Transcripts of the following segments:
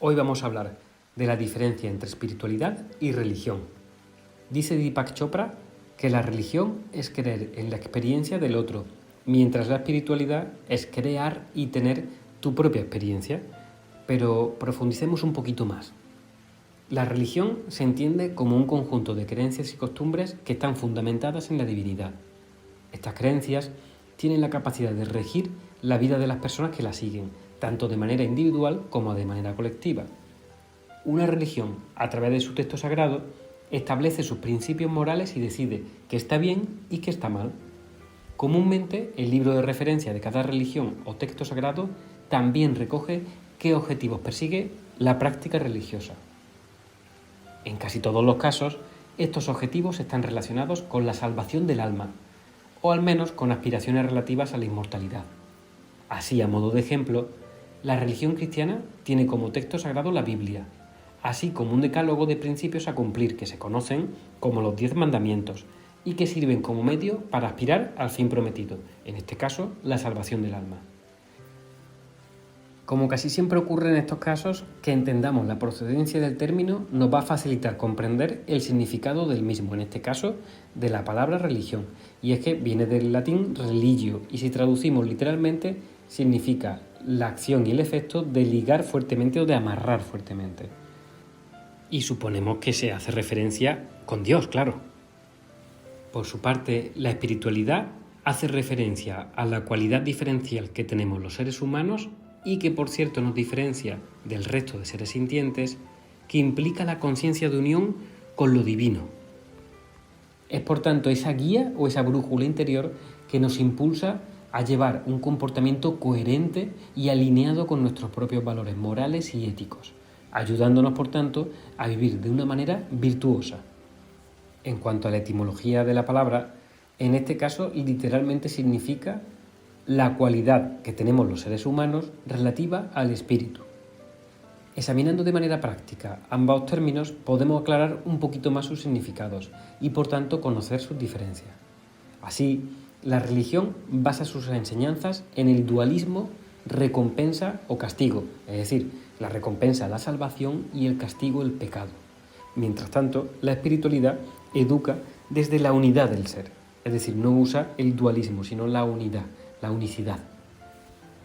Hoy vamos a hablar de la diferencia entre espiritualidad y religión. Dice Deepak Chopra que la religión es creer en la experiencia del otro, mientras la espiritualidad es crear y tener tu propia experiencia. Pero profundicemos un poquito más. La religión se entiende como un conjunto de creencias y costumbres que están fundamentadas en la divinidad. Estas creencias tienen la capacidad de regir la vida de las personas que la siguen, tanto de manera individual como de manera colectiva. Una religión, a través de su texto sagrado, establece sus principios morales y decide qué está bien y qué está mal. Comúnmente, el libro de referencia de cada religión o texto sagrado también recoge qué objetivos persigue la práctica religiosa. En casi todos los casos, estos objetivos están relacionados con la salvación del alma, o al menos con aspiraciones relativas a la inmortalidad. Así, a modo de ejemplo, la religión cristiana tiene como texto sagrado la Biblia, así como un decálogo de principios a cumplir que se conocen como los 10 mandamientos y que sirven como medio para aspirar al fin prometido, en este caso, la salvación del alma. Como casi siempre ocurre en estos casos, que entendamos la procedencia del término nos va a facilitar comprender el significado del mismo, en este caso, de la palabra religión. Y es que viene del latín religio y si traducimos literalmente significa la acción y el efecto de ligar fuertemente o de amarrar fuertemente. Y suponemos que se hace referencia con Dios, claro. Por su parte, la espiritualidad hace referencia a la cualidad diferencial que tenemos los seres humanos y que por cierto nos diferencia del resto de seres sintientes, que implica la conciencia de unión con lo divino. Es por tanto esa guía o esa brújula interior que nos impulsa a llevar un comportamiento coherente y alineado con nuestros propios valores morales y éticos, ayudándonos por tanto a vivir de una manera virtuosa. En cuanto a la etimología de la palabra, en este caso literalmente significa la cualidad que tenemos los seres humanos relativa al espíritu. Examinando de manera práctica ambos términos, podemos aclarar un poquito más sus significados y por tanto conocer sus diferencias. Así, la religión basa sus enseñanzas en el dualismo recompensa o castigo, es decir, la recompensa la salvación y el castigo el pecado. Mientras tanto, la espiritualidad educa desde la unidad del ser, es decir, no usa el dualismo, sino la unidad, la unicidad.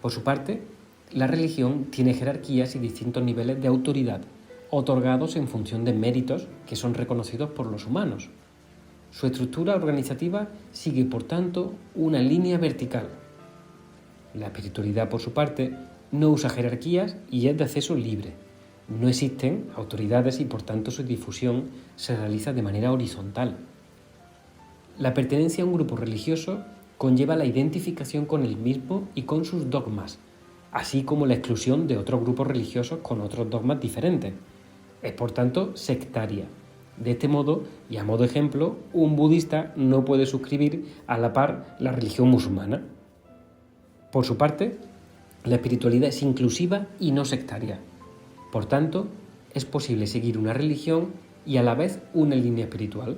Por su parte, la religión tiene jerarquías y distintos niveles de autoridad, otorgados en función de méritos que son reconocidos por los humanos. Su estructura organizativa sigue, por tanto, una línea vertical. La espiritualidad, por su parte, no usa jerarquías y es de acceso libre. No existen autoridades y, por tanto, su difusión se realiza de manera horizontal. La pertenencia a un grupo religioso conlleva la identificación con el mismo y con sus dogmas, así como la exclusión de otros grupos religiosos con otros dogmas diferentes. Es por tanto sectaria. De este modo, y a modo ejemplo, un budista no puede suscribir a la par la religión musulmana. Por su parte, la espiritualidad es inclusiva y no sectaria. Por tanto, es posible seguir una religión y a la vez una línea espiritual.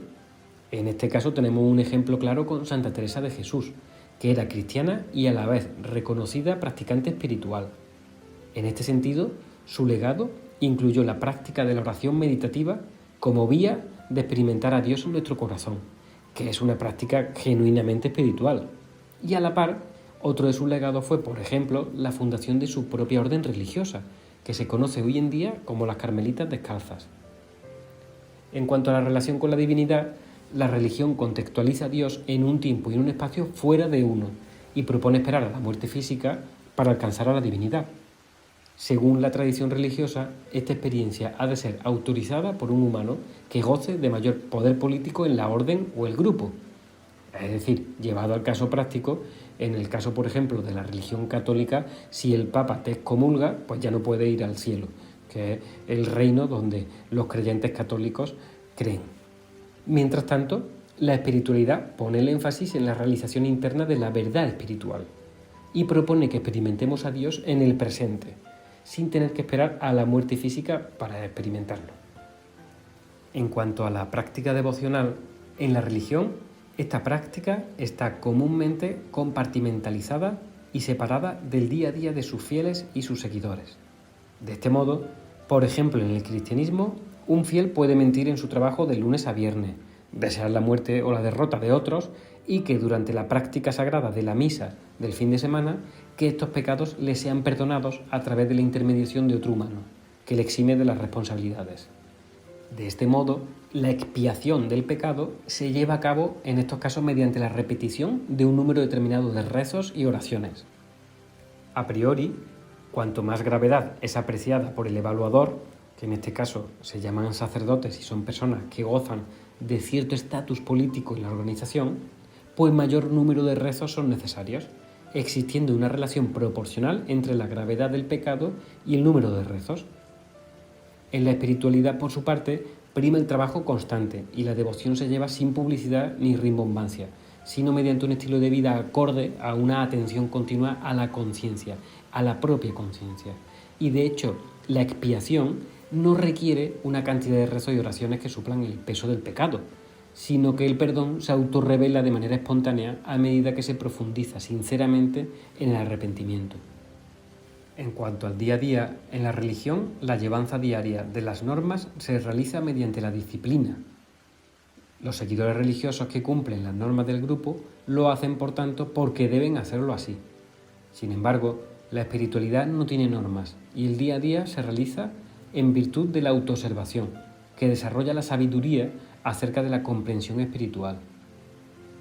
En este caso tenemos un ejemplo claro con Santa Teresa de Jesús, que era cristiana y a la vez reconocida practicante espiritual. En este sentido, su legado incluyó la práctica de la oración meditativa como vía de experimentar a Dios en nuestro corazón, que es una práctica genuinamente espiritual. Y a la par, otro de sus legados fue, por ejemplo, la fundación de su propia orden religiosa, que se conoce hoy en día como las Carmelitas Descalzas. En cuanto a la relación con la divinidad, la religión contextualiza a Dios en un tiempo y en un espacio fuera de uno y propone esperar a la muerte física para alcanzar a la divinidad. Según la tradición religiosa, esta experiencia ha de ser autorizada por un humano que goce de mayor poder político en la orden o el grupo. Es decir, llevado al caso práctico, en el caso, por ejemplo, de la religión católica, si el Papa te excomulga, pues ya no puede ir al cielo, que es el reino donde los creyentes católicos creen. Mientras tanto, la espiritualidad pone el énfasis en la realización interna de la verdad espiritual y propone que experimentemos a Dios en el presente, sin tener que esperar a la muerte física para experimentarlo. En cuanto a la práctica devocional, en la religión, esta práctica está comúnmente compartimentalizada y separada del día a día de sus fieles y sus seguidores. De este modo, Por ejemplo, en el cristianismo, un fiel puede mentir en su trabajo de lunes a viernes, desear la muerte o la derrota de otros y que durante la práctica sagrada de la misa del fin de semana, que estos pecados le sean perdonados a través de la intermediación de otro humano, que le exime de las responsabilidades. De este modo, la expiación del pecado se lleva a cabo en estos casos mediante la repetición de un número determinado de rezos y oraciones. A priori, cuanto más gravedad es apreciada por el evaluador, que en este caso se llaman sacerdotes y son personas que gozan de cierto estatus político en la organización, pues mayor número de rezos son necesarios, existiendo una relación proporcional entre la gravedad del pecado y el número de rezos. En la espiritualidad, por su parte, prima el trabajo constante y la devoción se lleva sin publicidad ni rimbombancia, sino mediante un estilo de vida acorde a una atención continua a la conciencia, a la propia conciencia. Y de hecho, la expiación no requiere una cantidad de rezos y oraciones que suplan el peso del pecado, sino que el perdón se autorrevela de manera espontánea a medida que se profundiza sinceramente en el arrepentimiento. En cuanto al día a día, en la religión, la llevanza diaria de las normas se realiza mediante la disciplina. Los seguidores religiosos que cumplen las normas del grupo lo hacen, por tanto, porque deben hacerlo así. Sin embargo, la espiritualidad no tiene normas y el día a día se realiza en virtud de la autoobservación, que desarrolla la sabiduría acerca de la comprensión espiritual.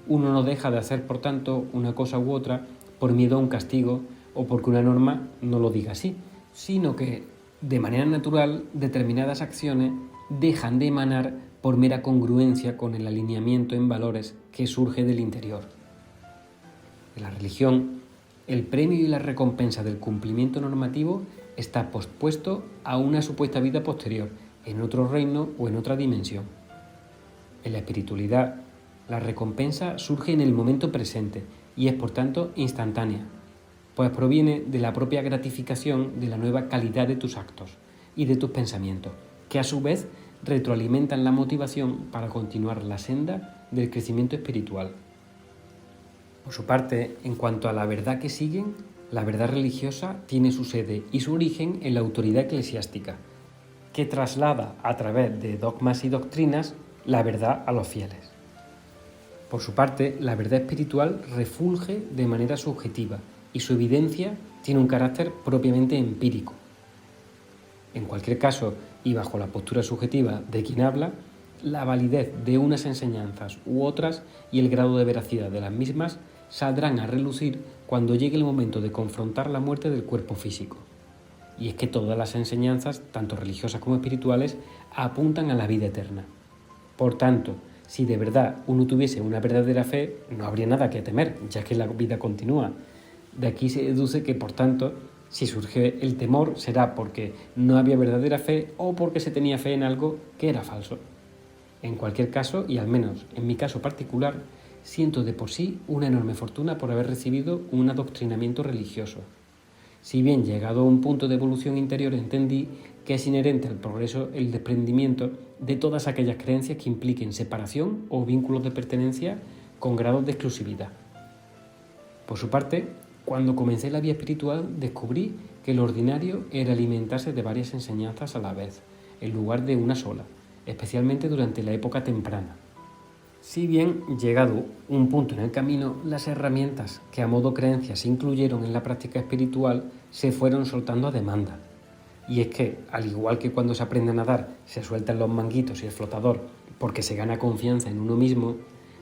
Uno no deja de hacer, por tanto, una cosa u otra por miedo a un castigo o porque una norma no lo diga así, sino que, de manera natural, determinadas acciones dejan de emanar por mera congruencia con el alineamiento en valores que surge del interior. En la religión, el premio y la recompensa del cumplimiento normativo está pospuesto a una supuesta vida posterior, en otro reino o en otra dimensión. En la espiritualidad, la recompensa surge en el momento presente y es por tanto instantánea, pues proviene de la propia gratificación de la nueva calidad de tus actos y de tus pensamientos, que a su vez retroalimentan la motivación para continuar la senda del crecimiento espiritual. Por su parte, en cuanto a la verdad que siguen, la verdad religiosa tiene su sede y su origen en la autoridad eclesiástica, que traslada a través de dogmas y doctrinas la verdad a los fieles. Por su parte, la verdad espiritual refulge de manera subjetiva y su evidencia tiene un carácter propiamente empírico. En cualquier caso, y bajo la postura subjetiva de quien habla, la validez de unas enseñanzas u otras y el grado de veracidad de las mismas saldrán a relucir cuando llegue el momento de confrontar la muerte del cuerpo físico. Y es que todas las enseñanzas, tanto religiosas como espirituales, apuntan a la vida eterna. Por tanto, si de verdad uno tuviese una verdadera fe, no habría nada que temer, ya que la vida continúa. De aquí se deduce que, por tanto, si surge el temor será porque no había verdadera fe o porque se tenía fe en algo que era falso. En cualquier caso, y al menos en mi caso particular, siento de por sí una enorme fortuna por haber recibido un adoctrinamiento religioso. Si bien llegado a un punto de evolución interior entendí que es inherente al progreso el desprendimiento de todas aquellas creencias que impliquen separación o vínculos de pertenencia con grados de exclusividad. Por su parte, cuando comencé la vía espiritual descubrí que lo ordinario era alimentarse de varias enseñanzas a la vez, en lugar de una sola, especialmente durante la época temprana. Si bien, llegado un punto en el camino, las herramientas que a modo creencia se incluyeron en la práctica espiritual se fueron soltando a demanda. Y es que, al igual que cuando se aprende a nadar, se sueltan los manguitos y el flotador porque se gana confianza en uno mismo,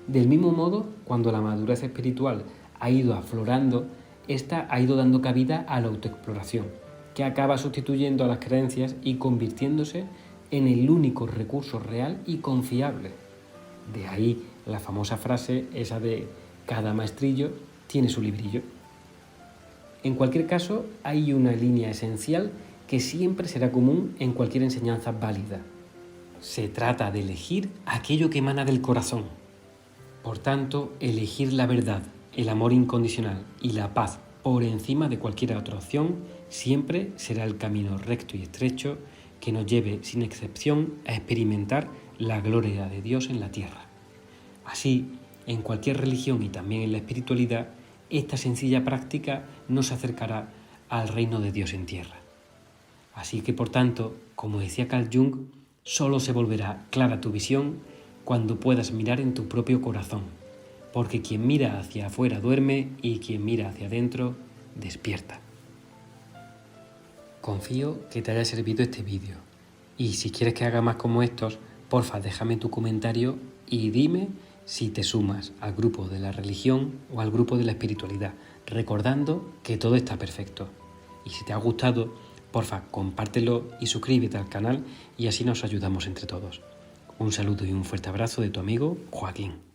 del mismo modo, cuando la madurez espiritual ha ido aflorando, esta ha ido dando cabida a la autoexploración, que acaba sustituyendo a las creencias y convirtiéndose en el único recurso real y confiable. De ahí la famosa frase esa de cada maestrillo tiene su librillo. En cualquier caso, hay una línea esencial que siempre será común en cualquier enseñanza válida. Se trata de elegir aquello que emana del corazón. Por tanto, elegir la verdad, el amor incondicional y la paz por encima de cualquier otra opción siempre será el camino recto y estrecho que nos lleve sin excepción a experimentar la gloria de Dios en la tierra. Así, en cualquier religión y también en la espiritualidad, esta sencilla práctica nos acercará al reino de Dios en tierra. Así que, por tanto, como decía Carl Jung, solo se volverá clara tu visión cuando puedas mirar en tu propio corazón, porque quien mira hacia afuera duerme y quien mira hacia adentro despierta. Confío que te haya servido este vídeo y si quieres que haga más como estos, porfa déjame tu comentario y dime si te sumas al grupo de la religión o al grupo de la espiritualidad, recordando que todo está perfecto. Y si te ha gustado, porfa compártelo y suscríbete al canal y así nos ayudamos entre todos. Un saludo y un fuerte abrazo de tu amigo Joaquín.